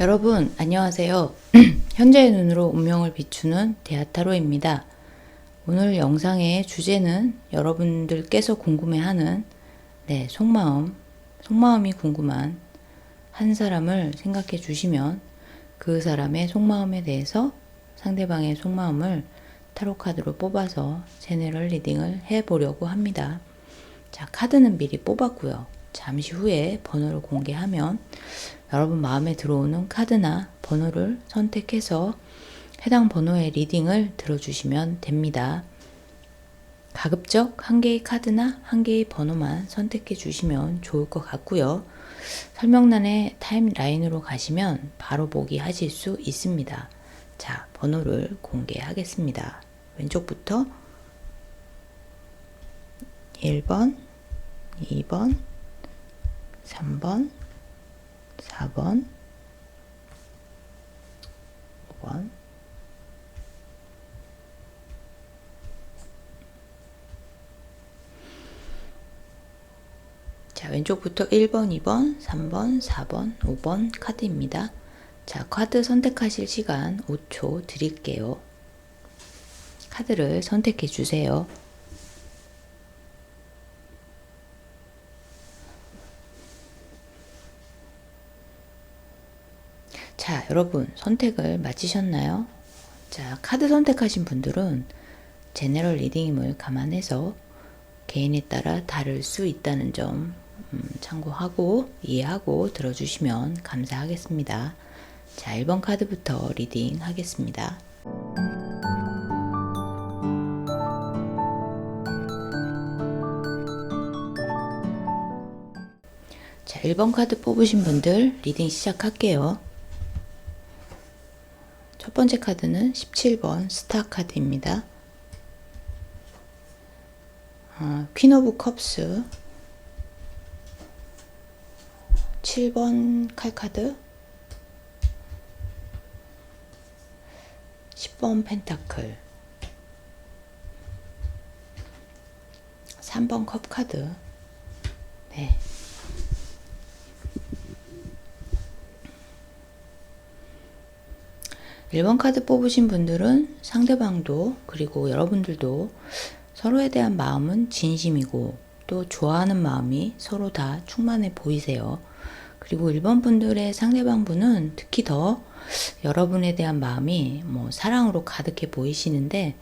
여러분 안녕하세요. 현재의 눈으로 운명을 비추는 대하타로입니다. 오늘 영상의 주제는 여러분들께서 궁금해하는 속마음이 궁금한 한 사람을 생각해 주시면 그 사람의 속마음에 대해서 상대방의 속마음을 타로카드로 뽑아서 제너럴 리딩을 해보려고 합니다. 자, 카드는 미리 뽑았고요. 잠시 후에 번호를 공개하면 여러분 마음에 들어오는 카드나 번호를 선택해서 해당 번호의 리딩을 들어주시면 됩니다. 가급적 한 개의 카드나 한 개의 번호만 선택해 주시면 좋을 것 같고요. 설명란의 타임라인으로 가시면 바로 보기 하실 수 있습니다. 자, 번호를 공개하겠습니다. 왼쪽부터 1번, 2번, 3번, 4번, 5번, 자, 왼쪽부터 1번, 2번, 3번, 4번, 5번 카드입니다. 자, 카드 선택하실 시간 5초 드릴게요. 카드를 선택해 주세요. 자, 여러분 선택을 마치셨나요? 자, 카드 선택하신 분들은 제너럴 리딩임을 감안해서 개인에 따라 다를 수 있다는 점 참고하고 이해하고 들어주시면 감사하겠습니다. 자, 1번 카드부터 리딩 하겠습니다. 자, 1번 카드 뽑으신 분들 리딩 시작할게요. 첫 번째 카드는 17번 스타 카드입니다. 퀸 오브 컵스, 7번 칼카드, 10번 펜타클, 3번 컵 카드. 네. (1번) 카드 뽑으신 분들은 상대방도 그리고 여러분들도 서로에 대한 마음은 진심이고 또 좋아하는 마음이 서로 다 충만해 보이세요. 그리고 1번 분들의 상대방 분은 특히 더 여러분에 대한 마음이 사랑으로 가득해 보이시는데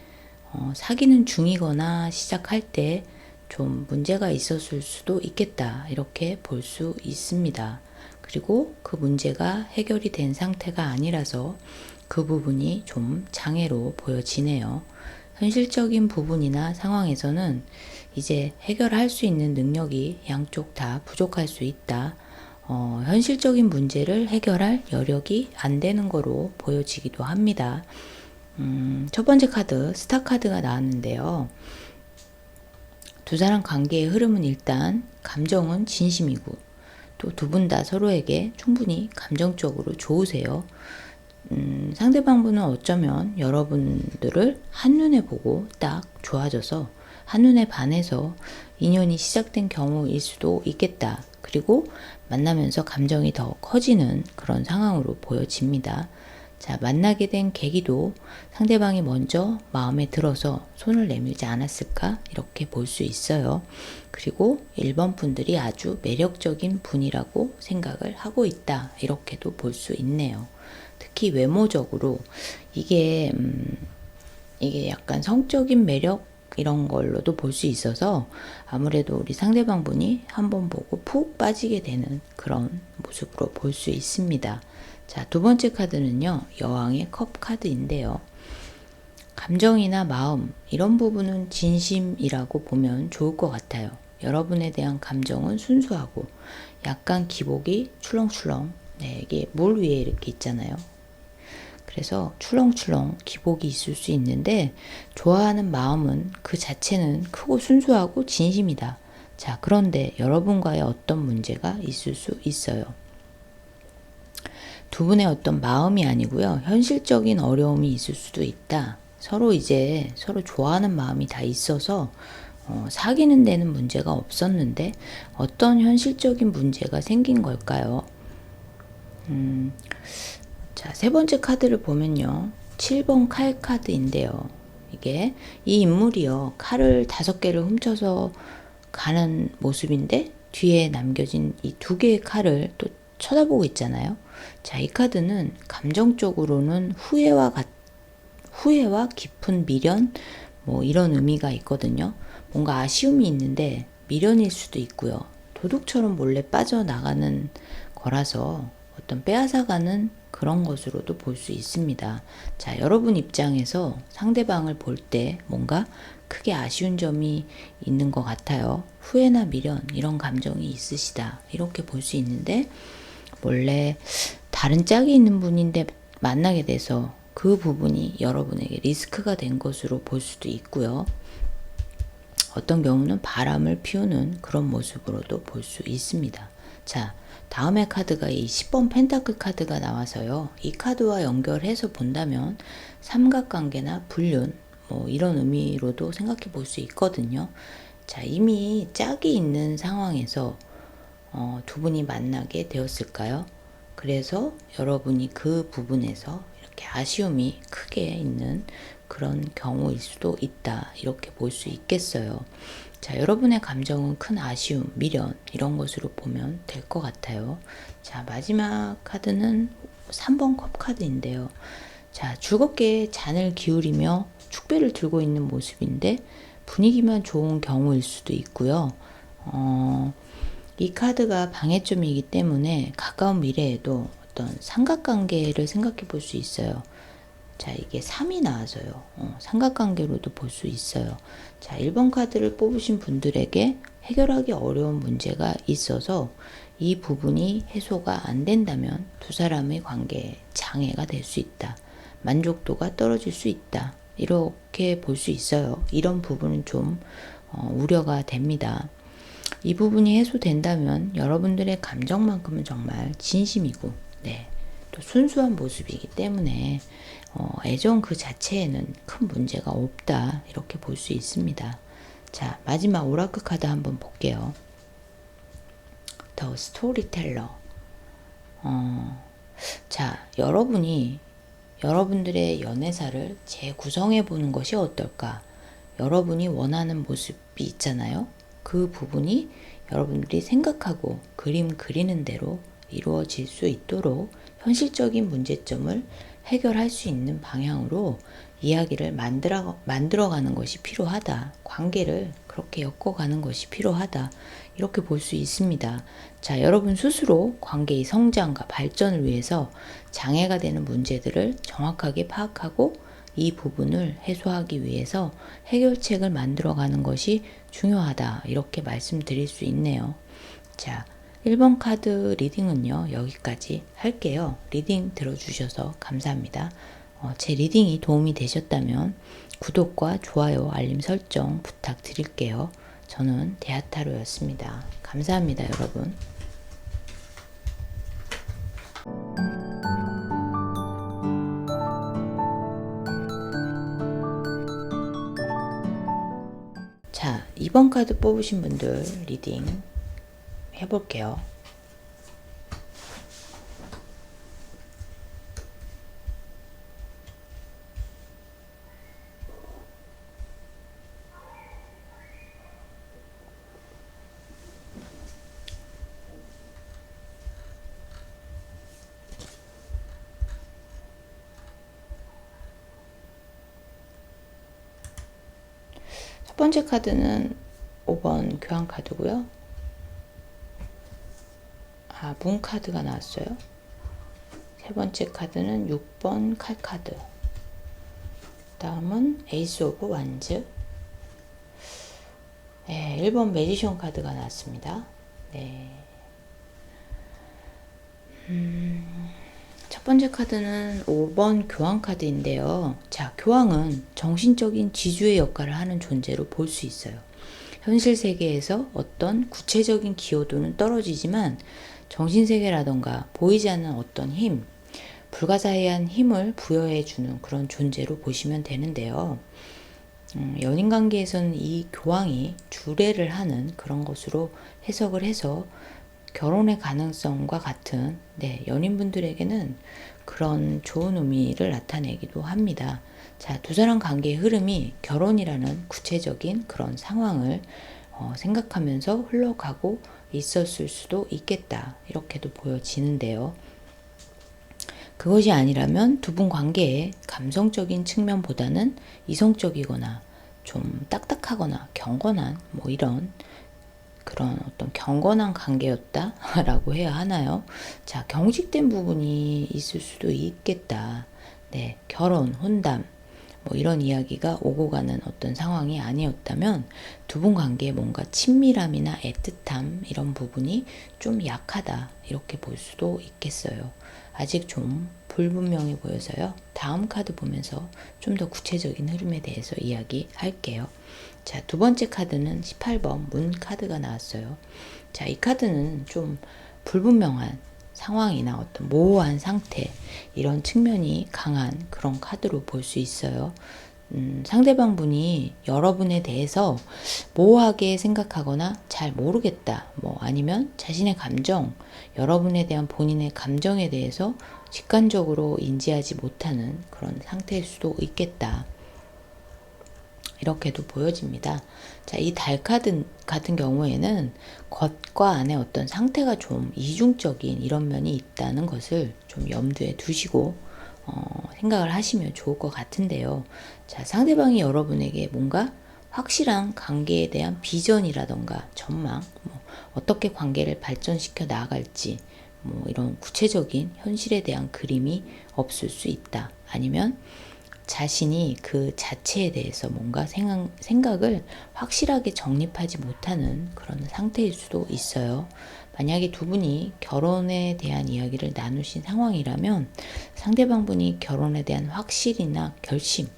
사귀는 중이거나 시작할 때 좀 문제가 있었을 수도 있겠다, 이렇게 볼 수 있습니다. 그리고 그 문제가 해결이 된 상태가 아니라서 그 부분이 좀 장애로 보여지네요. 현실적인 부분이나 상황에서는 이제 해결할 수 있는 능력이 양쪽 다 부족할 수 있다. 현실적인 문제를 해결할 여력이 안 되는 거로 보여지기도 합니다. 첫 번째 카드 스타 카드가 나왔는데요. 두 사람 관계의 흐름은 일단 감정은 진심이고 또 두 분 다 서로에게 충분히 감정적으로 좋으세요. 상대방 분은 어쩌면 여러분들을 한눈에 보고 딱 좋아져서 한눈에 반해서 인연이 시작된 경우일 수도 있겠다. 그리고 만나면서 감정이 더 커지는 그런 상황으로 보여집니다. 자, 만나게 된 계기도 상대방이 먼저 마음에 들어서 손을 내밀지 않았을까, 이렇게 볼 수 있어요. 그리고 1번 분들이 아주 매력적인 분이라고 생각을 하고 있다, 이렇게도 볼 수 있네요. 특히 외모적으로 이게 약간 성적인 매력 이런 걸로도 볼 수 있어서 아무래도 우리 상대방 분이 한번 보고 푹 빠지게 되는 그런 모습으로 볼 수 있습니다. 자, 두 번째 카드는요, 여왕의 컵 카드인데요. 감정이나 마음 이런 부분은 진심이라고 보면 좋을 것 같아요. 여러분에 대한 감정은 순수하고 약간 기복이 출렁출렁, 이게 물 위에 이렇게 있잖아요. 그래서 출렁출렁 기복이 있을 수 있는데 좋아하는 마음은 그 자체는 크고 순수하고 진심이다. 자, 그런데 여러분과의 어떤 문제가 있을 수 있어요. 두 분의 어떤 마음이 아니고요, 현실적인 어려움이 있을 수도 있다. 서로 좋아하는 마음이 다 있어서 사귀는 데는 문제가 없었는데 어떤 현실적인 문제가 생긴 걸까요? 자, 세 번째 카드를 보면요. 7번 칼 카드인데요. 이게 이 인물이요. 칼을 5개를 훔쳐서 가는 모습인데 뒤에 남겨진 이 2개의 칼을 또 쳐다보고 있잖아요. 자, 이 카드는 감정적으로는 후회와 깊은 미련 뭐 이런 의미가 있거든요. 뭔가 아쉬움이 있는데 미련일 수도 있고요. 도둑처럼 몰래 빠져나가는 거라서 어떤 빼앗아가는 그런 것으로도 볼 수 있습니다. 자, 여러분 입장에서 상대방을 볼 때 뭔가 크게 아쉬운 점이 있는 것 같아요. 후회나 미련 이런 감정이 있으시다. 이렇게 볼 수 있는데 원래 다른 짝이 있는 분인데 만나게 돼서 그 부분이 여러분에게 리스크가 된 것으로 볼 수도 있고요. 어떤 경우는 바람을 피우는 그런 모습으로도 볼 수 있습니다. 자, 다음의 카드가 이 10번 펜타클 카드가 나와서요. 이 카드와 연결해서 본다면 삼각관계나 불륜 뭐 이런 의미로도 생각해 볼 수 있거든요. 자, 이미 짝이 있는 상황에서 두 분이 만나게 되었을까요? 그래서 여러분이 그 부분에서 이렇게 아쉬움이 크게 있는 그런 경우일 수도 있다. 이렇게 볼 수 있겠어요. 자, 여러분의 감정은 큰 아쉬움, 미련 이런 것으로 보면 될 것 같아요. 자, 마지막 카드는 3번 컵 카드인데요. 자, 즐겁게 잔을 기울이며 축배를 들고 있는 모습인데 분위기만 좋은 경우일 수도 있고요. 이 카드가 방해점이기 때문에 가까운 미래에도 어떤 삼각관계를 생각해 볼 수 있어요. 자, 이게 3이 나와서요. 삼각관계로도 볼 수 있어요. 자, 1번 카드를 뽑으신 분들에게 해결하기 어려운 문제가 있어서 이 부분이 해소가 안 된다면 두 사람의 관계에 장애가 될 수 있다. 만족도가 떨어질 수 있다. 이렇게 볼 수 있어요. 이런 부분은 좀 우려가 됩니다. 이 부분이 해소된다면 여러분들의 감정만큼은 정말 진심이고, 네, 또 순수한 모습이기 때문에 애정 그 자체에는 큰 문제가 없다 이렇게 볼 수 있습니다. 자, 마지막 오라클 카드 한번 볼게요. 더 스토리텔러. 자, 여러분들의 연애사를 재구성해 보는 것이 어떨까? 여러분이 원하는 모습이 있잖아요. 그 부분이 여러분들이 생각하고 그림 그리는 대로 이루어질 수 있도록 현실적인 문제점을 해결할 수 있는 방향으로 이야기를 만들어가는 것이 필요하다. 관계를 그렇게 엮어가는 것이 필요하다. 이렇게 볼 수 있습니다. 자, 여러분 스스로 관계의 성장과 발전을 위해서 장애가 되는 문제들을 정확하게 파악하고 이 부분을 해소하기 위해서 해결책을 만들어가는 것이 중요하다. 이렇게 말씀드릴 수 있네요. 자, 1번 카드 리딩은요, 여기까지 할게요. 리딩 들어주셔서 감사합니다. 제 리딩이 도움이 되셨다면 구독과 좋아요, 알림 설정 부탁드릴게요. 저는 대하타로였습니다. 감사합니다, 여러분. 자, 2번 카드 뽑으신 분들 리딩 해볼게요. 첫 번째 카드는 5번 교환 카드고요. 문 카드가 나왔어요. 세 번째 카드는 6번 칼 카드. 다음은 에이스 오브 완즈. 네, 1번 매지션 카드가 나왔습니다. 네. 첫 번째 카드는 5번 교황 카드인데요. 자, 교황은 정신적인 지주의 역할을 하는 존재로 볼 수 있어요. 현실 세계에서 어떤 구체적인 기여도는 떨어지지만 정신세계라던가 보이지 않는 어떤 힘, 불가사의한 힘을 부여해주는 그런 존재로 보시면 되는데요. 연인관계에서는 이 교황이 주례를 하는 그런 것으로 해석을 해서 결혼의 가능성과 같은 연인분들에게는 그런 좋은 의미를 나타내기도 합니다. 자, 두 사람 관계의 흐름이 결혼이라는 구체적인 그런 상황을 생각하면서 흘러가고 있었을 수도 있겠다. 이렇게도 보여지는데요. 그것이 아니라면 두 분 관계의 감성적인 측면보다는 이성적이거나 좀 딱딱하거나 경건한 이런 그런 어떤 경건한 관계였다라고 해야 하나요? 자, 경직된 부분이 있을 수도 있겠다. 네, 결혼, 혼담, 이런 이야기가 오고 가는 어떤 상황이 아니었다면 두 분 관계에 뭔가 친밀함이나 애틋함 이런 부분이 좀 약하다 이렇게 볼 수도 있겠어요. 아직 좀 불분명해 보여서요. 다음 카드 보면서 좀 더 구체적인 흐름에 대해서 이야기할게요. 자, 두 번째 카드는 18번 문 카드가 나왔어요. 자, 이 카드는 좀 불분명한 상황이나 어떤 모호한 상태 이런 측면이 강한 그런 카드로 볼 수 있어요. 상대방 분이 여러분에 대해서 모호하게 생각하거나 잘 모르겠다. 아니면 자신의 감정, 여러분에 대한 본인의 감정에 대해서 직관적으로 인지하지 못하는 그런 상태일 수도 있겠다. 이렇게도 보여집니다. 자, 이 달 카드 같은 경우에는 겉과 안의 어떤 상태가 좀 이중적인 이런 면이 있다는 것을 좀 염두에 두시고 생각을 하시면 좋을 것 같은데요. 자, 상대방이 여러분에게 뭔가 확실한 관계에 대한 비전이라던가 전망, 어떻게 관계를 발전시켜 나아갈지, 이런 구체적인 현실에 대한 그림이 없을 수 있다. 아니면 자신이 그 자체에 대해서 뭔가 생각을 확실하게 정립하지 못하는 그런 상태일 수도 있어요. 만약에 두 분이 결혼에 대한 이야기를 나누신 상황이라면 상대방 분이 결혼에 대한 확실이나 결심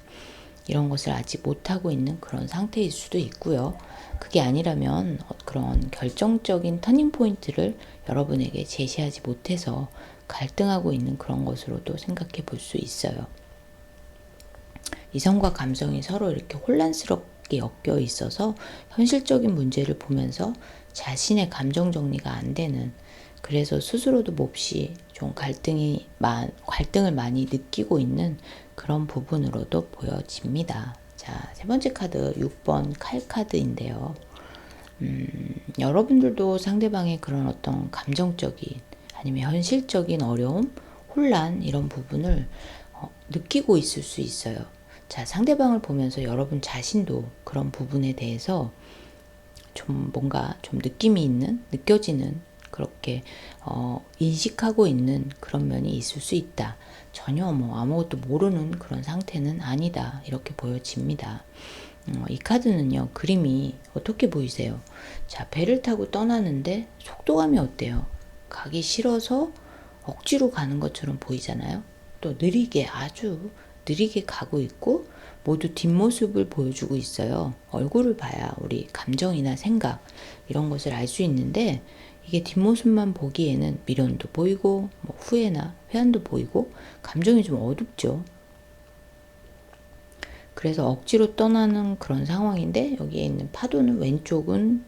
이런 것을 아직 못하고 있는 그런 상태일 수도 있고요. 그게 아니라면 그런 결정적인 터닝 포인트를 여러분에게 제시하지 못해서 갈등하고 있는 그런 것으로도 생각해 볼 수 있어요. 이성과 감성이 서로 이렇게 혼란스럽게 엮여 있어서 현실적인 문제를 보면서 자신의 감정 정리가 안 되는, 그래서 스스로도 몹시 좀 갈등을 많이 느끼고 있는 그런 부분으로도 보여집니다. 자, 세 번째 카드 6번 칼 카드인데요. 여러분들도 상대방의 그런 어떤 감정적인 아니면 현실적인 어려움, 혼란 이런 부분을 느끼고 있을 수 있어요. 자, 상대방을 보면서 여러분 자신도 그런 부분에 대해서 좀 뭔가 좀 느껴지는 그렇게 인식하고 있는 그런 면이 있을 수 있다. 전혀 아무것도 모르는 그런 상태는 아니다. 이렇게 보여집니다. 이 카드는요, 그림이 어떻게 보이세요? 자, 배를 타고 떠나는데 속도감이 어때요? 가기 싫어서 억지로 가는 것처럼 보이잖아요. 또 아주 느리게 가고 있고 모두 뒷모습을 보여주고 있어요. 얼굴을 봐야 우리 감정이나 생각 이런 것을 알 수 있는데 이게 뒷모습만 보기에는 미련도 보이고 후회나 회한도 보이고 감정이 좀 어둡죠. 그래서 억지로 떠나는 그런 상황인데 여기에 있는 파도는 왼쪽은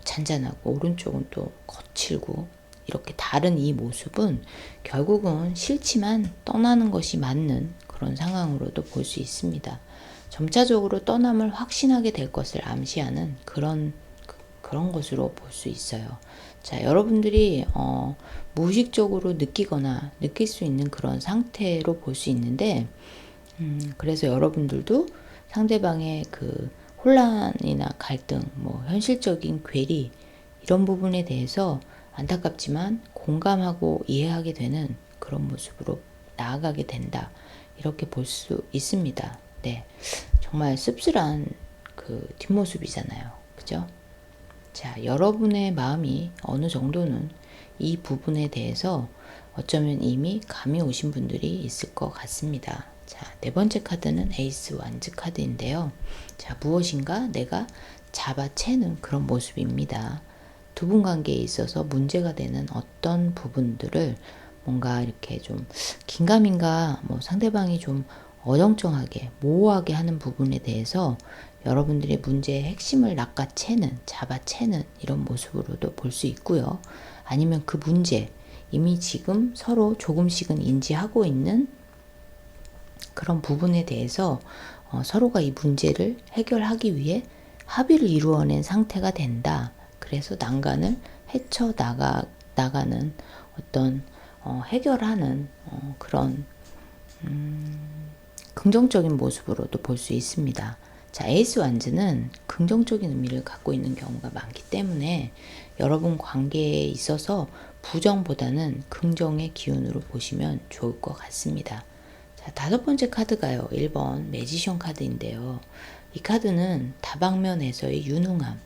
잔잔하고 오른쪽은 또 거칠고 이렇게 다른 이 모습은 결국은 싫지만 떠나는 것이 맞는 그런 상황으로도 볼 수 있습니다. 점차적으로 떠남을 확신하게 될 것을 암시하는 그런 것으로 볼 수 있어요. 자, 여러분들이 무의식적으로 느끼거나 느낄 수 있는 그런 상태로 볼 수 있는데 그래서 여러분들도 상대방의 그 혼란이나 갈등, 현실적인 괴리 이런 부분에 대해서 안타깝지만 공감하고 이해하게 되는 그런 모습으로 나아가게 된다. 이렇게 볼 수 있습니다. 네. 정말 씁쓸한 그 뒷모습이잖아요. 그죠? 자, 여러분의 마음이 어느 정도는 이 부분에 대해서 어쩌면 이미 감이 오신 분들이 있을 것 같습니다. 자, 네 번째 카드는 에이스 완즈 카드인데요. 자, 무엇인가 내가 잡아채는 그런 모습입니다. 두 분 관계에 있어서 문제가 되는 어떤 부분들을 뭔가 이렇게 좀 긴가민가 상대방이 좀 어정쩡하게 모호하게 하는 부분에 대해서 여러분들의 문제의 핵심을 낚아채는, 잡아채는 이런 모습으로도 볼 수 있고요. 아니면 그 문제, 이미 지금 서로 조금씩은 인지하고 있는 그런 부분에 대해서 서로가 이 문제를 해결하기 위해 합의를 이루어낸 상태가 된다. 그래서 난간을 나가는 어떤 해결하는 그런 긍정적인 모습으로도 볼 수 있습니다. 자, 에이스 완즈는 긍정적인 의미를 갖고 있는 경우가 많기 때문에 여러분 관계에 있어서 부정보다는 긍정의 기운으로 보시면 좋을 것 같습니다. 자, 다섯 번째 카드가요. 1번 매지션 카드인데요. 이 카드는 다방면에서의 유능함,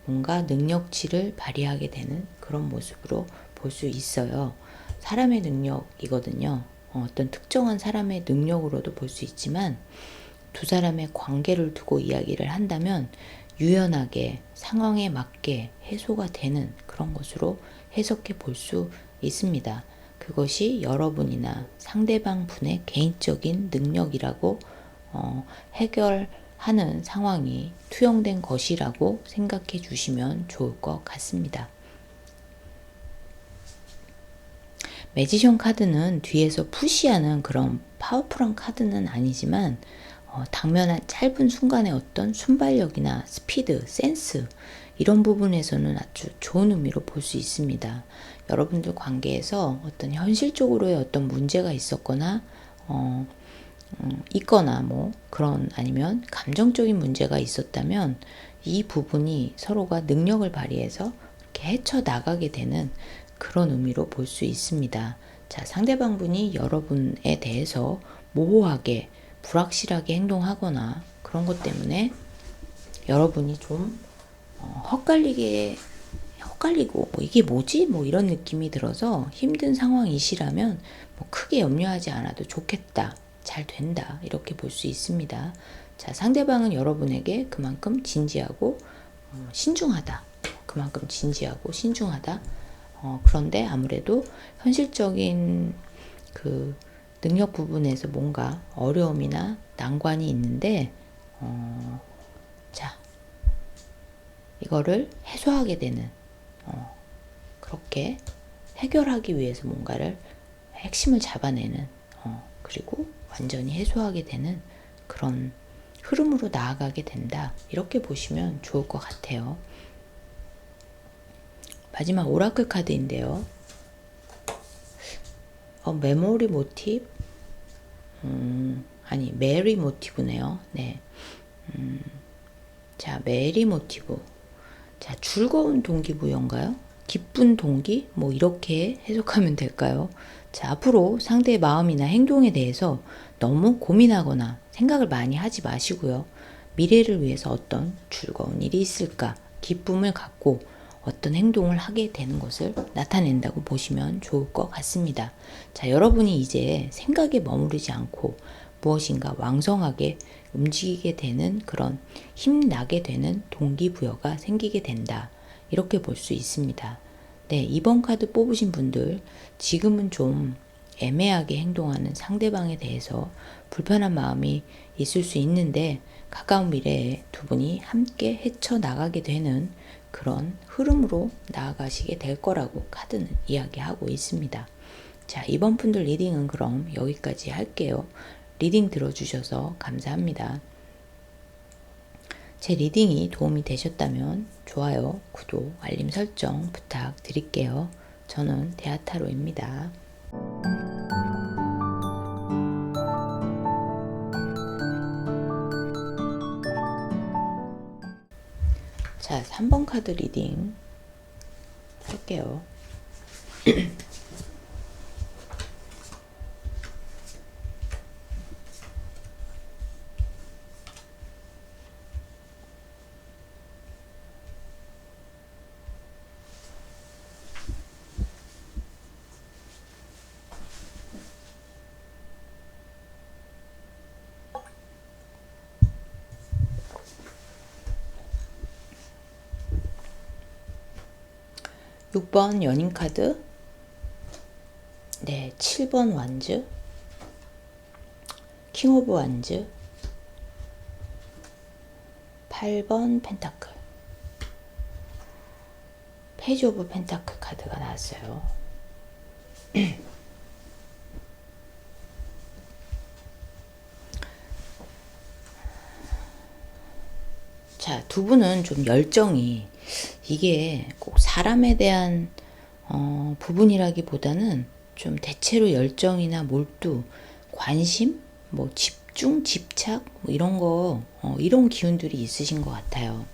뭔가 능력치를 발휘하게 되는 그런 모습으로 볼 수 있어요. 사람의 능력이거든요. 어떤 특정한 사람의 능력으로도 볼 수 있지만 두 사람의 관계를 두고 이야기를 한다면 유연하게 상황에 맞게 해소가 되는 그런 것으로 해석해 볼 수 있습니다. 그것이 여러분이나 상대방 분의 개인적인 능력이라고 해결하는 상황이 투영된 것이라고 생각해 주시면 좋을 것 같습니다. 매지션 카드는 뒤에서 푸시하는 그런 파워풀한 카드는 아니지만 당면한 짧은 순간의 어떤 순발력이나 스피드, 센스 이런 부분에서는 아주 좋은 의미로 볼 수 있습니다. 여러분들 관계에서 어떤 현실적으로의 어떤 문제가 있었거나 있거나 뭐 그런 아니면 감정적인 문제가 있었다면 이 부분이 서로가 능력을 발휘해서 이렇게 헤쳐나가게 되는 그런 의미로 볼 수 있습니다. 자, 상대방 분이 여러분에 대해서 모호하게 불확실하게 행동하거나 그런 것 때문에 여러분이 좀 헛갈리고 뭐 이게 뭐지? 뭐 이런 느낌이 들어서 힘든 상황이시라면 뭐 크게 염려하지 않아도 좋겠다. 잘 된다. 이렇게 볼 수 있습니다. 자, 상대방은 여러분에게 그만큼 진지하고 신중하다. 그만큼 진지하고 신중하다. 그런데 아무래도 현실적인 그 능력 부분에서 뭔가 어려움이나 난관이 있는데 자, 이거를 해소하게 되는 그렇게 해결하기 위해서 뭔가를 핵심을 잡아내는 그리고 완전히 해소하게 되는 그런 흐름으로 나아가게 된다. 이렇게 보시면 좋을 것 같아요. 마지막 오라클 카드인데요. 메모리 모티브? 아니, 메리 모티브네요. 네. 자, 메리 모티브. 자, 즐거운 동기부여인가요? 기쁜 동기? 뭐 이렇게 해석하면 될까요? 자, 앞으로 상대의 마음이나 행동에 대해서 너무 고민하거나 생각을 많이 하지 마시고요. 미래를 위해서 어떤 즐거운 일이 있을까? 기쁨을 갖고 어떤 행동을 하게 되는 것을 나타낸다고 보시면 좋을 것 같습니다. 자, 여러분이 이제 생각에 머무르지 않고 무엇인가 왕성하게 움직이게 되는 그런 힘나게 되는 동기부여가 생기게 된다. 이렇게 볼 수 있습니다. 네, 이번 카드 뽑으신 분들 지금은 좀 애매하게 행동하는 상대방에 대해서 불편한 마음이 있을 수 있는데 가까운 미래에 두 분이 함께 헤쳐나가게 되는 그런 흐름으로 나아가시게 될 거라고 카드는 이야기하고 있습니다. 자, 이번 분들 리딩은 그럼 여기까지 할게요. 리딩 들어주셔서 감사합니다. 제 리딩이 도움이 되셨다면 좋아요, 구독, 알림 설정 부탁드릴게요. 저는 대하타로입니다. 자, 3번 카드 리딩 할게요. 6번 연인 카드, 네, 7번 완즈, 킹 오브 완즈, 8번 펜타클. 페이지 오브 펜타클 카드가 나왔어요. 자, 두 분은 좀 열정이, 이게 꼭 사람에 대한 부분이라기보다는 좀 대체로 열정이나 몰두, 관심, 뭐 집중, 집착, 뭐 이런 거, 이런 기운들이 있으신 것 같아요.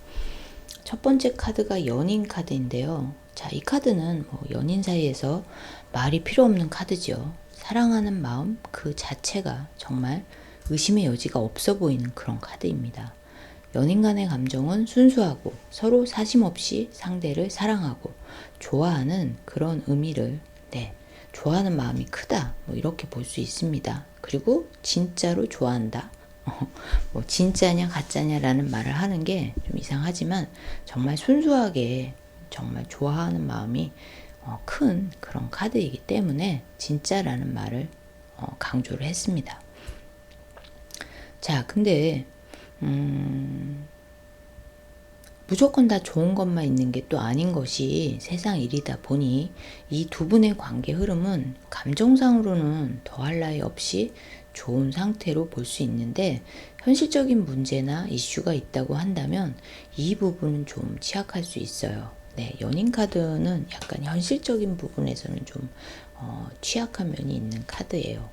첫 번째 카드가 연인 카드인데요. 자, 이 카드는 뭐 연인 사이에서 말이 필요 없는 카드죠. 사랑하는 마음 그 자체가 정말 의심의 여지가 없어 보이는 그런 카드입니다. 연인 간의 감정은 순수하고 서로 사심 없이 상대를 사랑하고 좋아하는 그런 의미를, 좋아하는 마음이 크다, 뭐 이렇게 볼 수 있습니다. 그리고 진짜로 좋아한다. 뭐 진짜냐 가짜냐라는 말을 하는 게 좀 이상하지만 정말 순수하게 정말 좋아하는 마음이 큰 그런 카드이기 때문에 진짜라는 말을 강조를 했습니다. 자, 근데 무조건 다 좋은 것만 있는 게 또 아닌 것이 세상 일이다 보니 이 두 분의 관계 흐름은 감정상으로는 더할 나위 없이 좋은 상태로 볼 수 있는데, 현실적인 문제나 이슈가 있다고 한다면 이 부분은 좀 취약할 수 있어요. 네, 연인 카드는 약간 현실적인 부분에서는 좀 취약한 면이 있는 카드예요.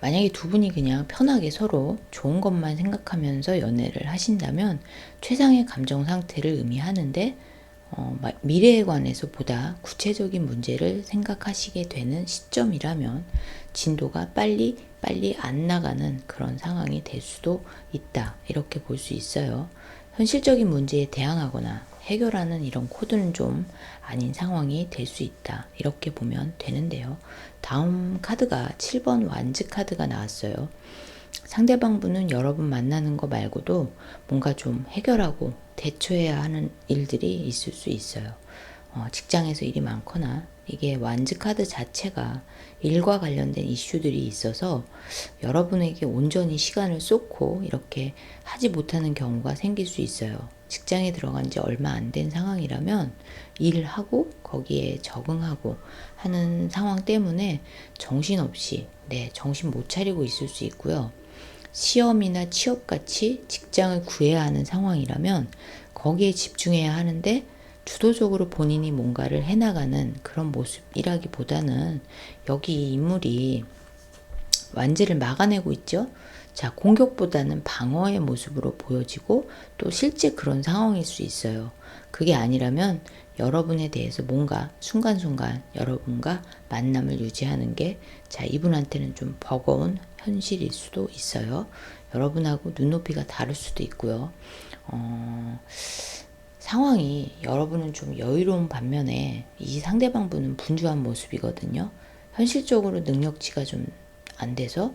만약에 두 분이 그냥 편하게 서로 좋은 것만 생각하면서 연애를 하신다면 최상의 감정 상태를 의미하는데, 미래에 관해서 보다 구체적인 문제를 생각하시게 되는 시점이라면 진도가 빨리 안 나가는 그런 상황이 될 수도 있다, 이렇게 볼 수 있어요. 현실적인 문제에 대항하거나 해결하는 이런 코드는 좀 아닌 상황이 될 수 있다, 이렇게 보면 되는데요. 다음 카드가 7번 완즈 카드가 나왔어요. 상대방 분은 여러분 만나는 거 말고도 뭔가 좀 해결하고 대처해야 하는 일들이 있을 수 있어요. 직장에서 일이 많거나, 이게 완즈 카드 자체가 일과 관련된 이슈들이 있어서 여러분에게 온전히 시간을 쏟고 이렇게 하지 못하는 경우가 생길 수 있어요. 직장에 들어간 지 얼마 안 된 상황이라면 일하고 거기에 적응하고 하는 상황 때문에 정신없이, 정신 못 차리고 있을 수 있고요. 시험이나 취업같이 직장을 구해야 하는 상황이라면 거기에 집중해야 하는데 주도적으로 본인이 뭔가를 해나가는 그런 모습이라기보다는 여기 인물이 완제를 막아내고 있죠. 자, 공격보다는 방어의 모습으로 보여지고 또 실제 그런 상황일 수 있어요. 그게 아니라면 여러분에 대해서 뭔가 순간순간 여러분과 만남을 유지하는 게, 자, 이분한테는 좀 버거운 현실일 수도 있어요. 여러분하고 눈높이가 다를 수도 있고요. 상황이, 여러분은 좀 여유로운 반면에 이 상대방 분은 분주한 모습이거든요. 현실적으로 능력치가 좀 안 돼서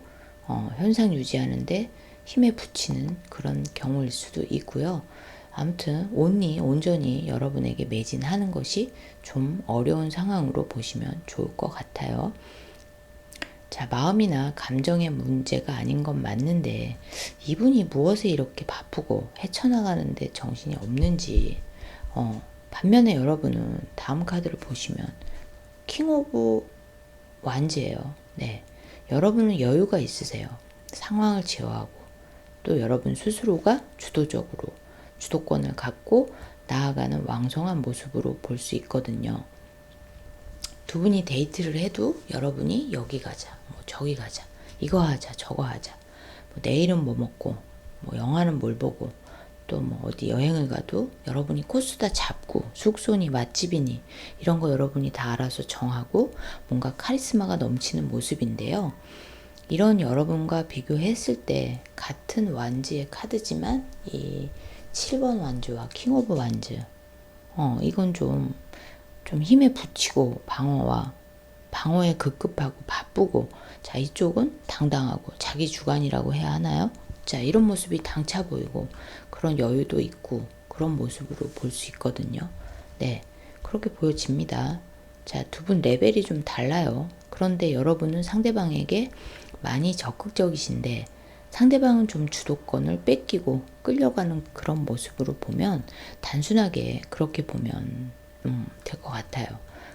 현상 유지하는데 힘에 부치는 그런 경우일 수도 있고요. 아무튼 온전히 여러분에게 매진하는 것이 좀 어려운 상황으로 보시면 좋을 것 같아요. 자, 마음이나 감정의 문제가 아닌 건 맞는데 이분이 무엇에 이렇게 바쁘고 헤쳐나가는데 정신이 없는지, 반면에 여러분은 다음 카드를 보시면 킹 오브 완즈예요. 네, 여러분은 여유가 있으세요. 상황을 제어하고 또 여러분 스스로가 주도적으로 주도권을 갖고 나아가는 왕성한 모습으로 볼 수 있거든요. 두 분이 데이트를 해도 여러분이 여기 가자, 뭐 저기 가자, 이거 하자, 저거 하자, 뭐 내일은 뭐 먹고, 뭐 영화는 뭘 보고, 또 뭐 어디 여행을 가도 여러분이 코스 다 잡고, 숙소니 맛집이니 이런 거 여러분이 다 알아서 정하고 뭔가 카리스마가 넘치는 모습인데요. 이런 여러분과 비교했을 때 같은 완즈의 카드지만 이 7번 완즈와 킹 오브 완즈, 이건 좀 힘에 부치고 방어에 급급하고 바쁘고, 자, 이쪽은 당당하고 자기 주관이라고 해야 하나요? 자, 이런 모습이 당차 보이고 그런 여유도 있고 그런 모습으로 볼 수 있거든요. 네, 그렇게 보여집니다. 자, 두 분 레벨이 좀 달라요. 그런데 여러분은 상대방에게 많이 적극적이신데 상대방은 좀 주도권을 뺏기고 끌려가는 그런 모습으로 보면 단순하게 그렇게 보면 될 것 같아요.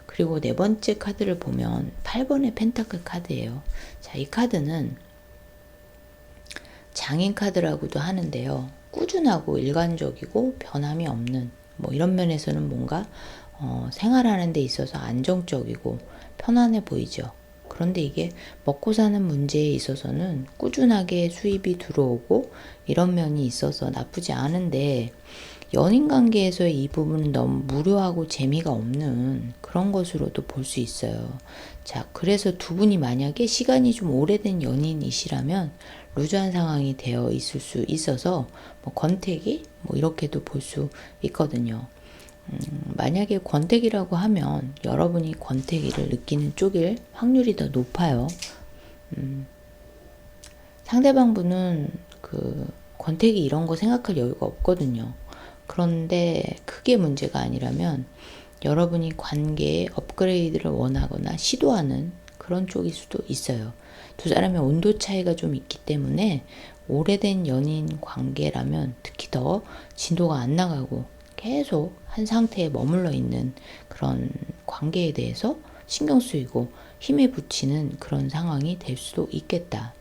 그리고 네 번째 카드를 보면 8번의 펜타클 카드예요. 자, 이 카드는 장인 카드라고도 하는데요. 꾸준하고 일관적이고 변함이 없는 뭐 이런 면에서는 뭔가 생활하는 데 있어서 안정적이고 편안해 보이죠. 그런데 이게 먹고 사는 문제에 있어서는 꾸준하게 수입이 들어오고 이런 면이 있어서 나쁘지 않은데 연인 관계에서의 이 부분은 너무 무료하고 재미가 없는 그런 것으로도 볼 수 있어요. 자, 그래서 두 분이 만약에 시간이 좀 오래된 연인이시라면 루즈한 상황이 되어 있을 수 있어서 뭐 권태기 뭐 이렇게도 볼 수 있거든요. 만약에 권태기라고 하면 여러분이 권태기를 느끼는 쪽일 확률이 더 높아요. 상대방 분은 그 권태기 이런 거 생각할 여유가 없거든요. 그런데 그게 문제가 아니라면 여러분이 관계의 업그레이드를 원하거나 시도하는 그런 쪽일 수도 있어요. 두 사람의 온도 차이가 좀 있기 때문에 오래된 연인 관계라면 특히 더 진도가 안 나가고 계속 한 상태에 머물러 있는 그런 관계에 대해서 신경 쓰이고 힘에 부치는 그런 상황이 될 수도 있겠다.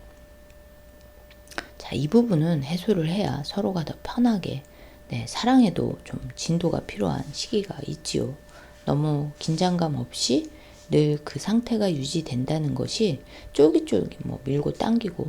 자, 이 부분은 해소를 해야 서로가 더 편하게, 사랑에도 좀 진도가 필요한 시기가 있지요. 너무 긴장감 없이 늘 그 상태가 유지된다는 것이 쫄깃쫄깃 뭐 밀고 당기고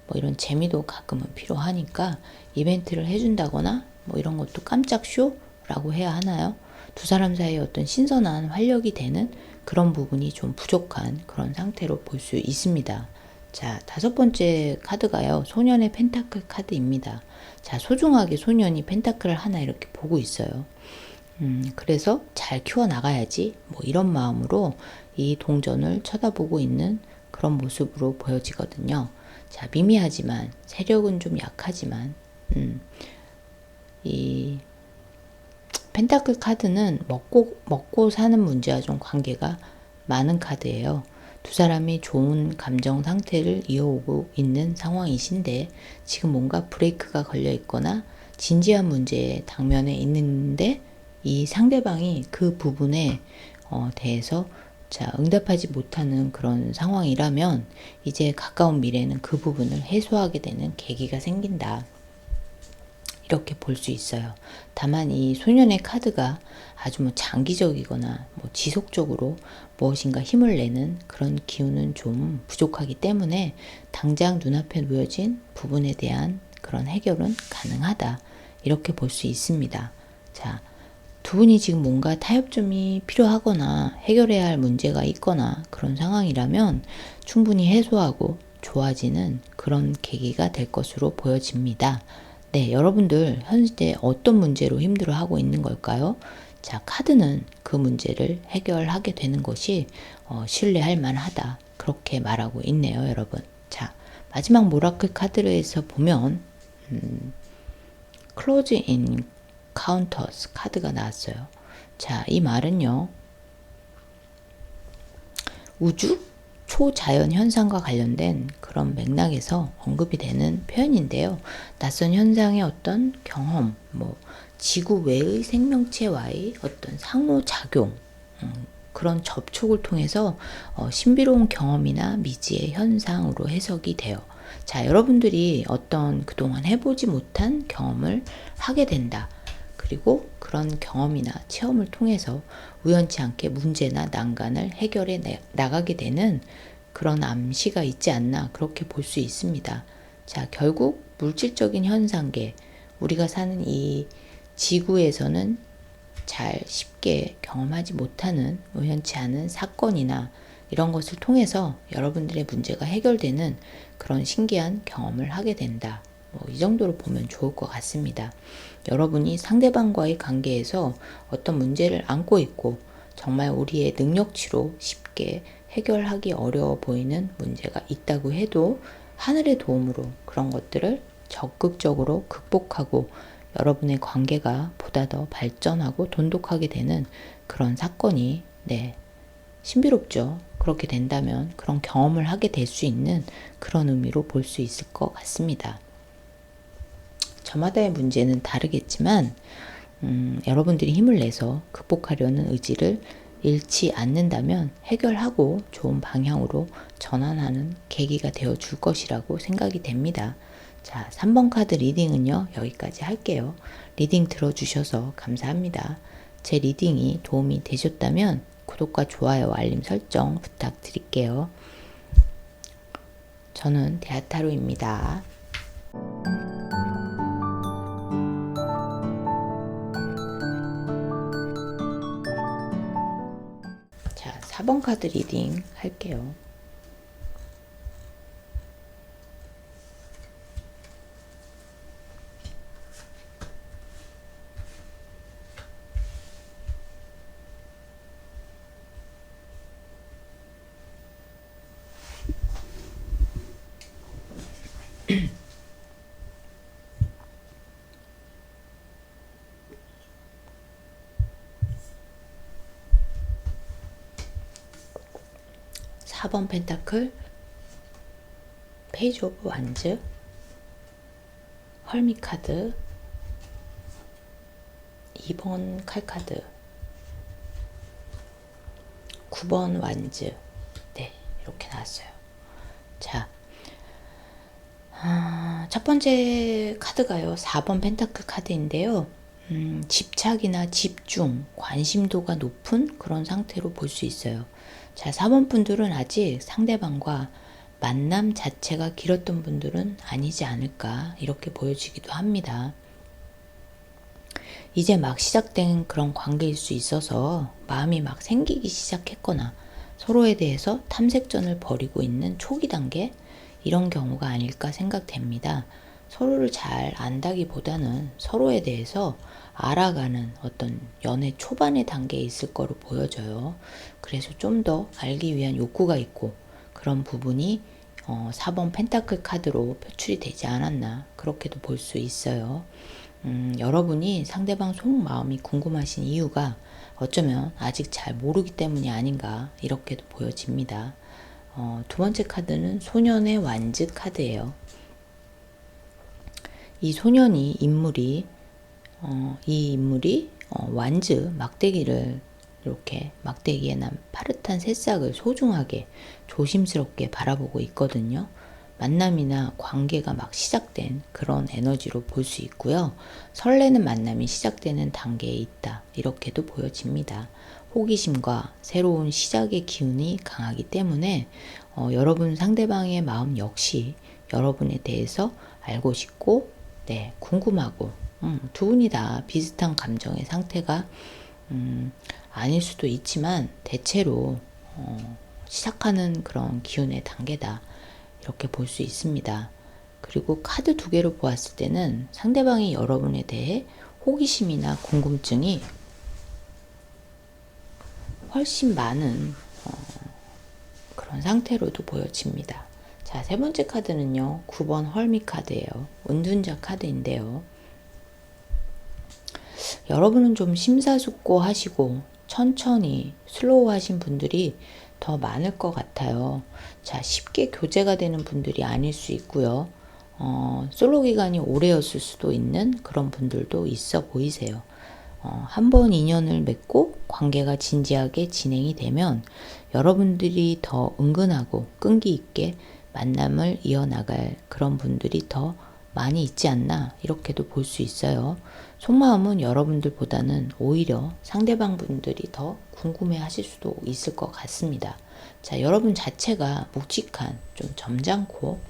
뭐 이런 재미도 가끔은 필요하니까 이벤트를 해준다거나 뭐 이런 것도 깜짝 쇼라고 해야 하나요? 두 사람 사이에 어떤 신선한 활력이 되는 그런 부분이 좀 부족한 그런 상태로 볼 수 있습니다. 자, 다섯 번째 카드가요. 소년의 펜타클 카드입니다. 자, 소중하게 소년이 펜타클을 하나 이렇게 보고 있어요. 그래서 잘 키워나가야지 뭐 이런 마음으로 이 동전을 쳐다보고 있는 그런 모습으로 보여지거든요. 자, 미미하지만 세력은 좀 약하지만 이 펜타클 카드는 먹고 사는 문제와 좀 관계가 많은 카드예요. 두 사람이 좋은 감정 상태를 이어오고 있는 상황이신데 지금 뭔가 브레이크가 걸려 있거나 진지한 문제에 당면에 있는데 이 상대방이 그 부분에 대해서 응답하지 못하는 그런 상황이라면 이제 가까운 미래는 그 부분을 해소하게 되는 계기가 생긴다. 이렇게 볼 수 있어요. 다만 이 소년의 카드가 아주 뭐 장기적이거나 뭐 지속적으로 무엇인가 힘을 내는 그런 기운은 좀 부족하기 때문에 당장 눈앞에 놓여진 부분에 대한 그런 해결은 가능하다. 이렇게 볼 수 있습니다. 자, 두 분이 지금 뭔가 타협점이 필요하거나 해결해야 할 문제가 있거나 그런 상황이라면 충분히 해소하고 좋아지는 그런 계기가 될 것으로 보여집니다. 네, 여러분들 현재 어떤 문제로 힘들어하고 있는 걸까요? 자, 카드는 그 문제를 해결하게 되는 것이 신뢰할 만하다. 그렇게 말하고 있네요, 여러분. 자, 마지막 모라클 카드에서 보면 Close in Counters 카드가 나왔어요. 자, 이 말은요. 우주? 초자연 현상과 관련된 그런 맥락에서 언급이 되는 표현인데요. 낯선 현상의 어떤 경험, 뭐 지구 외의 생명체와의 어떤 상호작용, 그런 접촉을 통해서 신비로운 경험이나 미지의 현상으로 해석이 돼요. 자, 여러분들이 어떤 그동안 해보지 못한 경험을 하게 된다. 그리고 그런 경험이나 체험을 통해서 우연치 않게 문제나 난관을 해결해 나가게 되는 그런 암시가 있지 않나 그렇게 볼 수 있습니다. 자, 결국 물질적인 현상계, 우리가 사는 이 지구에서는 잘 쉽게 경험하지 못하는 우연치 않은 사건이나 이런 것을 통해서 여러분들의 문제가 해결되는 그런 신기한 경험을 하게 된다. 이 정도로 보면 좋을 것 같습니다. 여러분이 상대방과의 관계에서 어떤 문제를 안고 있고 정말 우리의 능력치로 쉽게 해결하기 어려워 보이는 문제가 있다고 해도 하늘의 도움으로 그런 것들을 적극적으로 극복하고 여러분의 관계가 보다 더 발전하고 돈독하게 되는 그런 사건이 신비롭죠. 그렇게 된다면 그런 경험을 하게 될 수 있는 그런 의미로 볼 수 있을 것 같습니다. 저마다의 문제는 다르겠지만 여러분들이 힘을 내서 극복하려는 의지를 잃지 않는다면 해결하고 좋은 방향으로 전환하는 계기가 되어 줄 것이라고 생각이 됩니다. 자, 3번 카드 리딩은요, 여기까지 할게요. 리딩 들어주셔서 감사합니다. 제 리딩이 도움이 되셨다면 구독과 좋아요, 알림 설정 부탁드릴게요. 저는 대하타로입니다. 자, 4번 카드 리딩 할게요. 사 번 펜타클, 페이지 오브 완즈, 헐밋 카드, 2번 칼카드, 9번 완즈. 네, 이렇게 나왔어요. 자, 첫 번째 카드가요, 4번 펜타클 카드인데요. 집착이나 집중, 관심도가 높은 그런 상태로 볼 수 있어요. 자, 4번 분들은 아직 상대방과 만남 자체가 길었던 분들은 아니지 않을까 이렇게 보여지기도 합니다. 이제 막 시작된 그런 관계일 수 있어서 마음이 막 생기기 시작했거나 서로에 대해서 탐색전을 벌이고 있는 초기 단계, 이런 경우가 아닐까 생각됩니다. 서로를 잘 안다기보다는 서로에 대해서 알아가는 어떤 연애 초반의 단계에 있을 거로 보여져요. 그래서 좀 더 알기 위한 욕구가 있고 그런 부분이 4번 펜타클 카드로 표출이 되지 않았나 그렇게도 볼 수 있어요. 여러분이 상대방 속마음이 궁금하신 이유가 어쩌면 아직 잘 모르기 때문이 아닌가 이렇게도 보여집니다. 두 번째 카드는 소년의 완즈 카드예요. 이 소년이 이 인물이 완즈 막대기를 이렇게 막대기에 난 파릇한 새싹을 소중하게 조심스럽게 바라보고 있거든요. 만남이나 관계가 막 시작된 그런 에너지로 볼 수 있고요. 설레는 만남이 시작되는 단계에 있다 이렇게도 보여집니다. 호기심과 새로운 시작의 기운이 강하기 때문에 여러분 상대방의 마음 역시 여러분에 대해서 알고 싶고 궁금하고 두 분이 다 비슷한 감정의 상태가 아닐 수도 있지만 대체로 시작하는 그런 기운의 단계다 이렇게 볼 수 있습니다. 그리고 카드 두 개로 보았을 때는 상대방이 여러분에 대해 호기심이나 궁금증이 훨씬 많은 그런 상태로도 보여집니다. 자, 세 번째 카드는요, 9번 헐밋 카드예요. 은둔자 카드인데요. 여러분은 좀 심사숙고하시고 천천히 슬로우 하신 분들이 더 많을 것 같아요. 자, 쉽게 교제가 되는 분들이 아닐 수 있고요. 솔로 기간이 오래였을 수도 있는 그런 분들도 있어 보이세요. 한 번 인연을 맺고 관계가 진지하게 진행이 되면 여러분들이 더 은근하고 끈기 있게 만남을 이어나갈 그런 분들이 더 많이 있지 않나 이렇게도 볼 수 있어요. 속마음은 여러분들보다는 오히려 상대방 분들이 더 궁금해 하실 수도 있을 것 같습니다. 자, 여러분 자체가 묵직한 좀 점잖고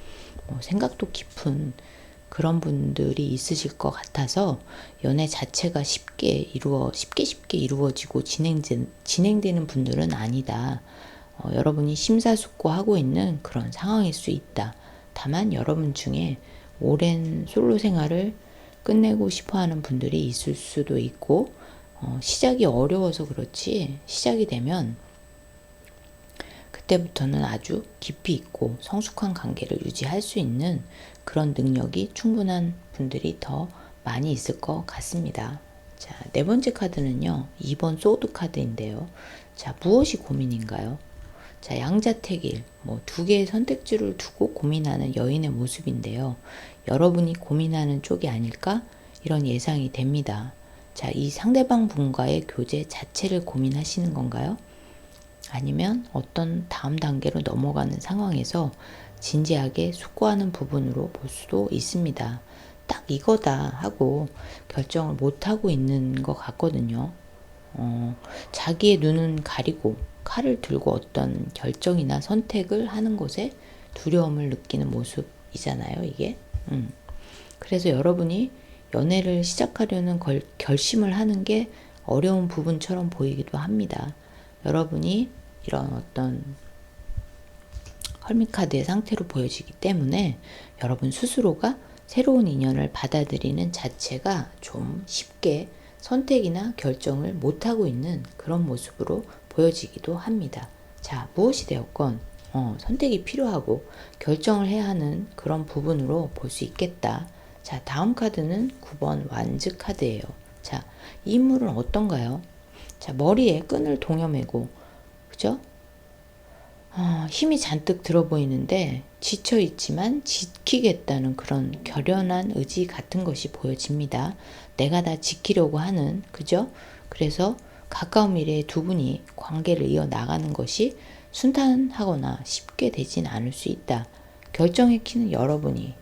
생각도 깊은 그런 분들이 있으실 것 같아서 연애 자체가 쉽게 이루어지고 진행되는 분들은 아니다. 여러분이 심사숙고하고 있는 그런 상황일 수 있다. 다만 여러분 중에 오랜 솔로 생활을 끝내고 싶어 하는 분들이 있을 수도 있고, 시작이 어려워서 그렇지, 시작이 되면 그때부터는 아주 깊이 있고 성숙한 관계를 유지할 수 있는 그런 능력이 충분한 분들이 더 많이 있을 것 같습니다. 자, 네 번째 카드는요, 2번 소드 카드인데요. 자, 무엇이 고민인가요? 자, 양자택일, 뭐 두 개의 선택지를 두고 고민하는 여인의 모습인데요. 여러분이 고민하는 쪽이 아닐까? 이런 예상이 됩니다. 자, 이 상대방 분과의 교제 자체를 고민하시는 건가요? 아니면 어떤 다음 단계로 넘어가는 상황에서 진지하게 숙고하는 부분으로 볼 수도 있습니다. 딱 이거다 하고 결정을 못하고 있는 것 같거든요. 자기의 눈은 가리고 칼을 들고 어떤 결정이나 선택을 하는 것에 두려움을 느끼는 모습이잖아요, 이게. 그래서 여러분이 연애를 시작하려는 결심을 하는 게 어려운 부분처럼 보이기도 합니다. 여러분이 이런 어떤 헐미카드의 상태로 보여지기 때문에 여러분 스스로가 새로운 인연을 받아들이는 자체가 좀 쉽게 선택이나 결정을 못하고 있는 그런 모습으로 보여지기도 합니다. 자, 무엇이 되었건 선택이 필요하고 결정을 해야 하는 그런 부분으로 볼 수 있겠다. 자, 다음 카드는 9번 완즈 카드예요. 자, 이 인물은 어떤가요? 자, 머리에 끈을 동여매고, 그죠? 힘이 잔뜩 들어 보이는데 지쳐 있지만 지키겠다는 그런 결연한 의지 같은 것이 보여집니다. 내가 다 지키려고 하는, 그죠? 그래서 가까운 미래에 두 분이 관계를 이어나가는 것이 순탄하거나 쉽게 되진 않을 수 있다. 결정의 키는 여러분이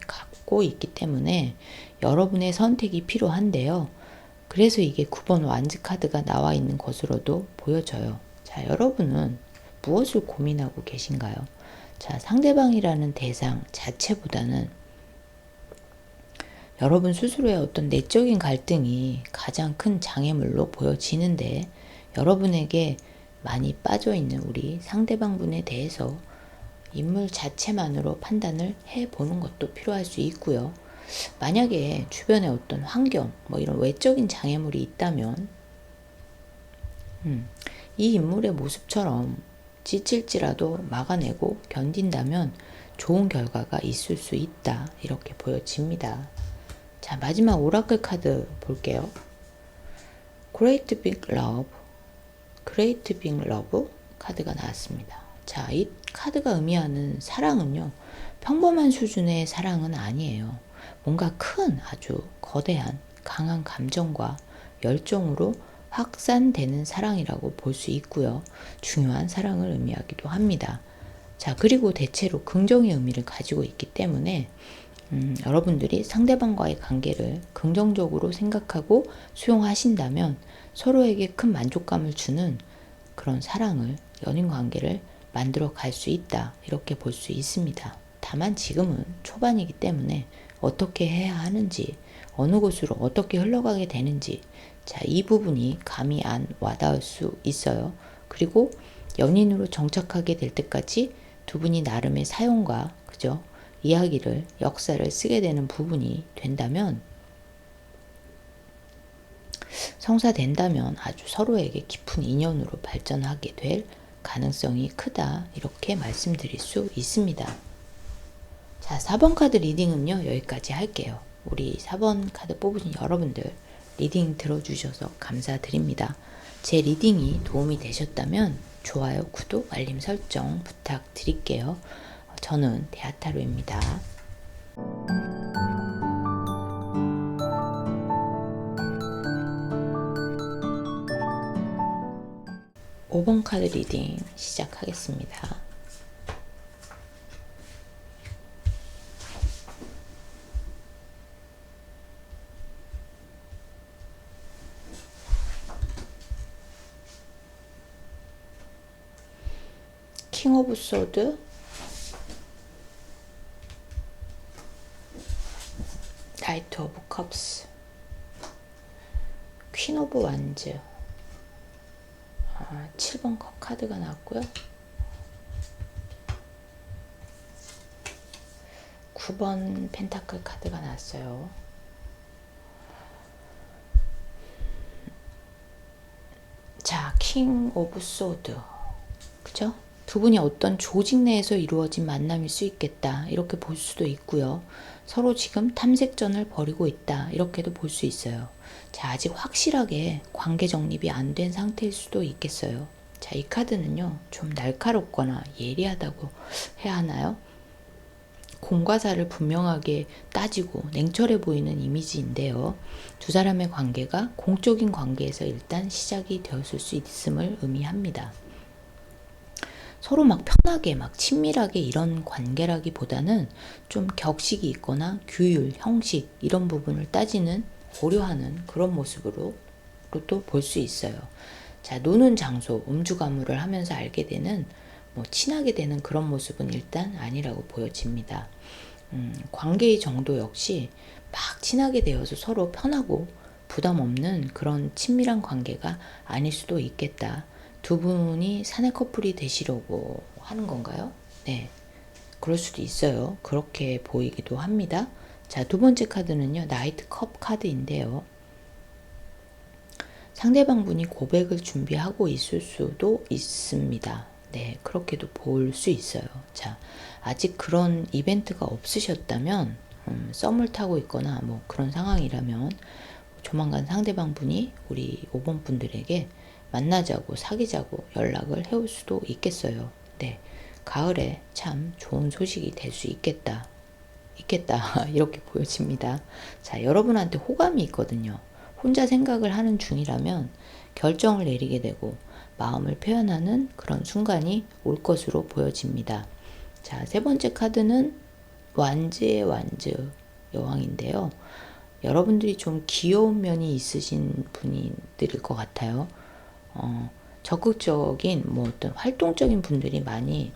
갖고 있기 때문에 여러분의 선택이 필요한데요. 그래서 이게 9번 완즈 카드가 나와 있는 것으로도 보여져요. 자, 여러분은 무엇을 고민하고 계신가요? 자, 상대방이라는 대상 자체보다는 여러분 스스로의 어떤 내적인 갈등이 가장 큰 장애물로 보여지는데 여러분에게 많이 빠져있는 우리 상대방분에 대해서 인물 자체만으로 판단을 해보는 것도 필요할 수 있고요. 만약에 주변에 어떤 환경, 뭐 이런 외적인 장애물이 있다면 이 인물의 모습처럼 지칠지라도 막아내고 견딘다면 좋은 결과가 있을 수 있다. 이렇게 보여집니다. 자, 마지막 오라클 카드 볼게요. Great Big Love, Great Big Love 카드가 나왔습니다. 자, 이 카드가 의미하는 사랑은요, 평범한 수준의 사랑은 아니에요. 뭔가 큰 아주 거대한 강한 감정과 열정으로 확산되는 사랑이라고 볼 수 있고요. 중요한 사랑을 의미하기도 합니다. 자, 그리고 대체로 긍정의 의미를 가지고 있기 때문에 여러분들이 상대방과의 관계를 긍정적으로 생각하고 수용하신다면 서로에게 큰 만족감을 주는 그런 사랑을, 연인 관계를 만들어 갈 수 있다. 이렇게 볼 수 있습니다. 다만 지금은 초반이기 때문에 어떻게 해야 하는지, 어느 곳으로 어떻게 흘러가게 되는지, 자, 이 부분이 감이 안 와닿을 수 있어요. 그리고 연인으로 정착하게 될 때까지 두 분이 나름의 사용과, 그죠? 이야기를, 역사를 쓰게 되는 부분이 된다면, 성사된다면 아주 서로에게 깊은 인연으로 발전하게 될 가능성이 크다. 이렇게 말씀드릴 수 있습니다. 자, 4번 카드 리딩은요, 여기까지 할게요. 우리 4번 카드 뽑으신 여러분들 리딩 들어주셔서 감사드립니다. 제 리딩이 도움이 되셨다면 좋아요, 구독, 알림 설정 부탁드릴게요. 저는 대하타로입니다. 5번 카드 리딩 시작하겠습니다. 킹 오브 소드, 나이트 오브 컵스, 퀸 오브 완즈, 7번 컵 카드가 나왔고요. 9번 펜타클 카드가 나왔어요. 자, 킹 오브 소드, 그죠? 두 분이 어떤 조직 내에서 이루어진 만남일 수 있겠다. 이렇게 볼 수도 있고요. 서로 지금 탐색전을 벌이고 있다. 이렇게도 볼 수 있어요. 자, 아직 확실하게 관계 정립이 안 된 상태일 수도 있겠어요. 자, 이 카드는요, 좀 날카롭거나 예리하다고 해야 하나요? 공과 사를 분명하게 따지고 냉철해 보이는 이미지인데요. 두 사람의 관계가 공적인 관계에서 일단 시작이 되었을 수 있음을 의미합니다. 서로 막 편하게 막 친밀하게 이런 관계라기보다는 좀 격식이 있거나 규율, 형식 이런 부분을 따지는 고려하는 그런 모습으로 또 볼 수 있어요. 자, 노는 장소, 음주가무를 하면서 알게 되는 친하게 되는 그런 모습은 일단 아니라고 보여집니다. 관계의 정도 역시 막 친하게 되어서 서로 편하고 부담 없는 그런 친밀한 관계가 아닐 수도 있겠다. 두 분이 사내 커플이 되시려고 하는 건가요? 네. 그럴 수도 있어요. 그렇게 보이기도 합니다. 자, 두 번째 카드는요, 나이트 컵 카드인데요. 상대방 분이 고백을 준비하고 있을 수도 있습니다. 네, 그렇게도 볼 수 있어요. 자, 아직 그런 이벤트가 없으셨다면, 썸을 타고 있거나 그런 상황이라면, 조만간 상대방 분이 우리 5번 분들에게 만나자고 사귀자고 연락을 해올 수도 있겠어요. 네, 가을에 참 좋은 소식이 될 수 있겠다. 이렇게 보여집니다. 자, 여러분한테 호감이 있거든요. 혼자 생각을 하는 중이라면 결정을 내리게 되고 마음을 표현하는 그런 순간이 올 것으로 보여집니다. 자, 세 번째 카드는 완즈의 완즈 여왕인데요. 여러분들이 좀 귀여운 면이 있으신 분들일 것 같아요. 적극적인 어떤 활동적인 분들이 많이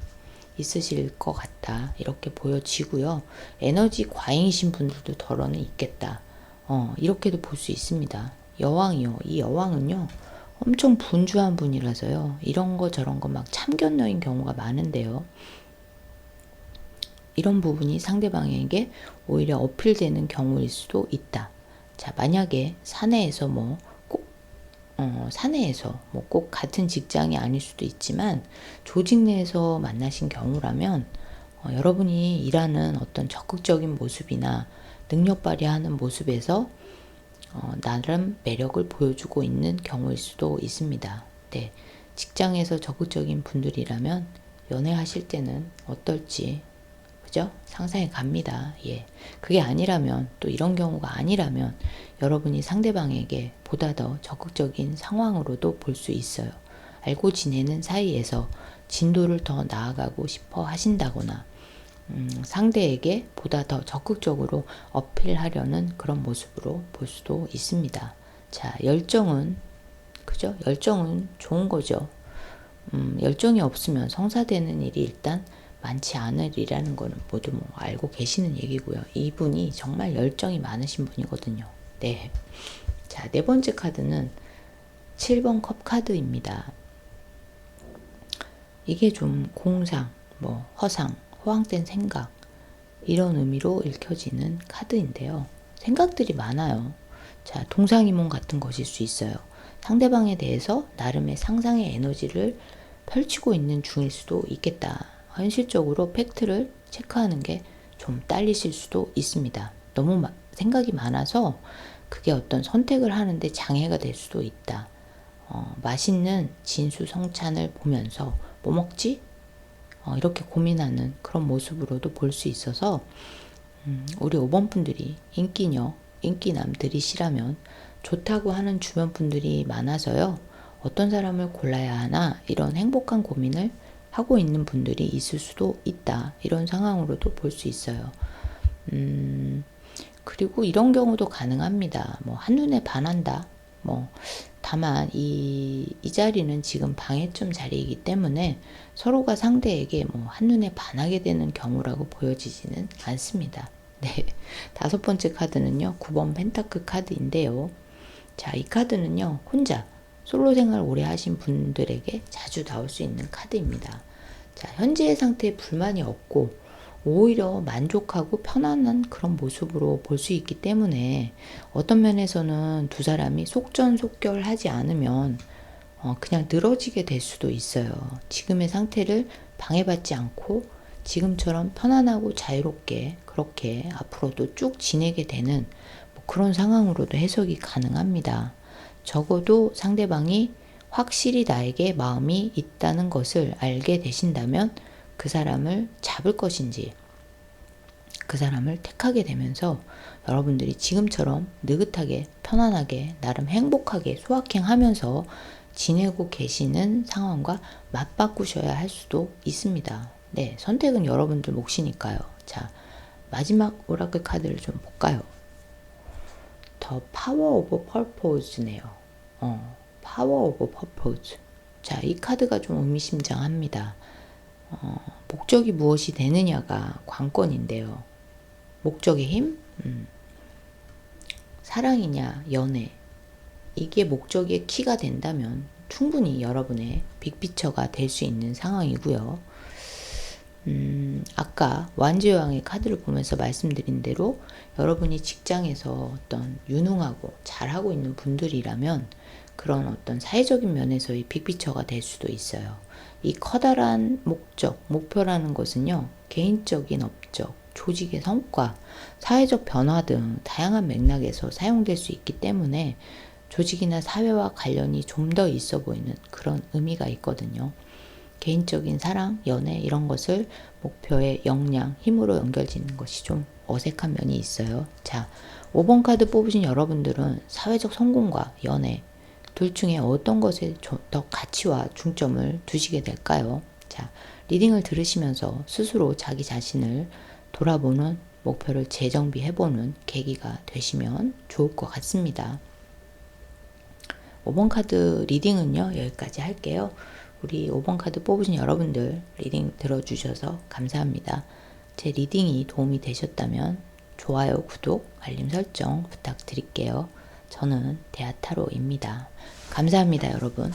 있으실 것 같다. 이렇게 보여지고요. 에너지 과잉이신 분들도 덜어는 있겠다. 이렇게도 볼 수 있습니다. 여왕이요. 이 여왕은요, 엄청 분주한 분이라서요. 이런 거 저런 거 막 참견너인 경우가 많은데요. 이런 부분이 상대방에게 오히려 어필되는 경우일 수도 있다. 자, 만약에 사내에서 꼭 같은 직장이 아닐 수도 있지만 조직 내에서 만나신 경우라면 여러분이 일하는 어떤 적극적인 모습이나 능력 발휘하는 모습에서 나름 매력을 보여주고 있는 경우일 수도 있습니다. 네, 직장에서 적극적인 분들이라면 연애하실 때는 어떨지 그죠? 상상이 갑니다. 예. 그게 아니라면 또 이런 경우가 아니라면 여러분이 상대방에게 보다 더 적극적인 상황으로도 볼 수 있어요. 알고 지내는 사이에서 진도를 더 나아가고 싶어 하신다거나 상대에게 보다 더 적극적으로 어필하려는 그런 모습으로 볼 수도 있습니다. 자, 열정은 그죠? 열정은 좋은 거죠. 열정이 없으면 성사되는 일이 일단 많지 않으리라는 거는 모두 알고 계시는 얘기고요. 이분이 정말 열정이 많으신 분이거든요. 네. 자, 네 번째 카드는 7번 컵 카드입니다. 이게 좀 공상, 허상, 허황된 생각 이런 의미로 읽혀지는 카드인데요. 생각들이 많아요. 자, 동상이몽 같은 것일 수 있어요. 상대방에 대해서 나름의 상상의 에너지를 펼치고 있는 중일 수도 있겠다. 현실적으로 팩트를 체크하는 게 좀 딸리실 수도 있습니다. 너무 생각이 많아서 그게 어떤 선택을 하는데 장애가 될 수도 있다. 맛있는 진수성찬을 보면서 뭐 먹지? 이렇게 고민하는 그런 모습으로도 볼 수 있어서 우리 5번 분들이 인기남들이시라면 좋다고 하는 주변 분들이 많아서요. 어떤 사람을 골라야 하나 이런 행복한 고민을 하고 있는 분들이 있을 수도 있다. 이런 상황으로도 볼 수 있어요. 그리고 이런 경우도 가능합니다. 한눈에 반한다. 다만 이 자리는 지금 방해점 자리이기 때문에 서로가 상대에게 한눈에 반하게 되는 경우라고 보여지지는 않습니다. 네. 다섯 번째 카드는요, 9번 펜타클 카드인데요. 자, 이 카드는요, 혼자 솔로 생활 오래 하신 분들에게 자주 나올 수 있는 카드입니다. 자, 현재의 상태에 불만이 없고 오히려 만족하고 편안한 그런 모습으로 볼 수 있기 때문에 어떤 면에서는 두 사람이 속전속결하지 않으면 그냥 늘어지게 될 수도 있어요. 지금의 상태를 방해받지 않고 지금처럼 편안하고 자유롭게 그렇게 앞으로도 쭉 지내게 되는 그런 상황으로도 해석이 가능합니다. 적어도 상대방이 확실히 나에게 마음이 있다는 것을 알게 되신다면 그 사람을 잡을 것인지 그 사람을 택하게 되면서 여러분들이 지금처럼 느긋하게 편안하게 나름 행복하게 소확행하면서 지내고 계시는 상황과 맞바꾸셔야 할 수도 있습니다. 네, 선택은 여러분들 몫이니까요. 자, 마지막 오라클 카드를 좀 볼까요? 더 파워 오브 퍼포즈네요. 파워 오브 퍼포즈. 자, 이 카드가 좀 의미심장합니다. 목적이 무엇이 되느냐가 관건인데요. 목적의 힘? 사랑이냐, 연애. 이게 목적의 키가 된다면 충분히 여러분의 빅피처가 될 수 있는 상황이고요. 아까 완주여왕의 카드를 보면서 말씀드린 대로 여러분이 직장에서 어떤 유능하고 잘하고 있는 분들이라면 그런 어떤 사회적인 면에서의 빅피처가 될 수도 있어요. 이 커다란 목표라는 것은요, 개인적인 업적, 조직의 성과, 사회적 변화 등 다양한 맥락에서 사용될 수 있기 때문에 조직이나 사회와 관련이 좀 더 있어 보이는 그런 의미가 있거든요. 개인적인 사랑, 연애 이런 것을 목표의 역량, 힘으로 연결짓는 것이 좀 어색한 면이 있어요. 자, 5번 카드 뽑으신 여러분들은 사회적 성공과 연애 둘 중에 어떤 것에 더 가치와 중점을 두시게 될까요? 자, 리딩을 들으시면서 스스로 자기 자신을 돌아보는 목표를 재정비해보는 계기가 되시면 좋을 것 같습니다. 5번 카드 리딩은요, 여기까지 할게요. 우리 5번 카드 뽑으신 여러분들 리딩 들어주셔서 감사합니다. 제 리딩이 도움이 되셨다면 좋아요, 구독, 알림 설정 부탁드릴게요. 저는 대하타로입니다. 감사합니다, 여러분.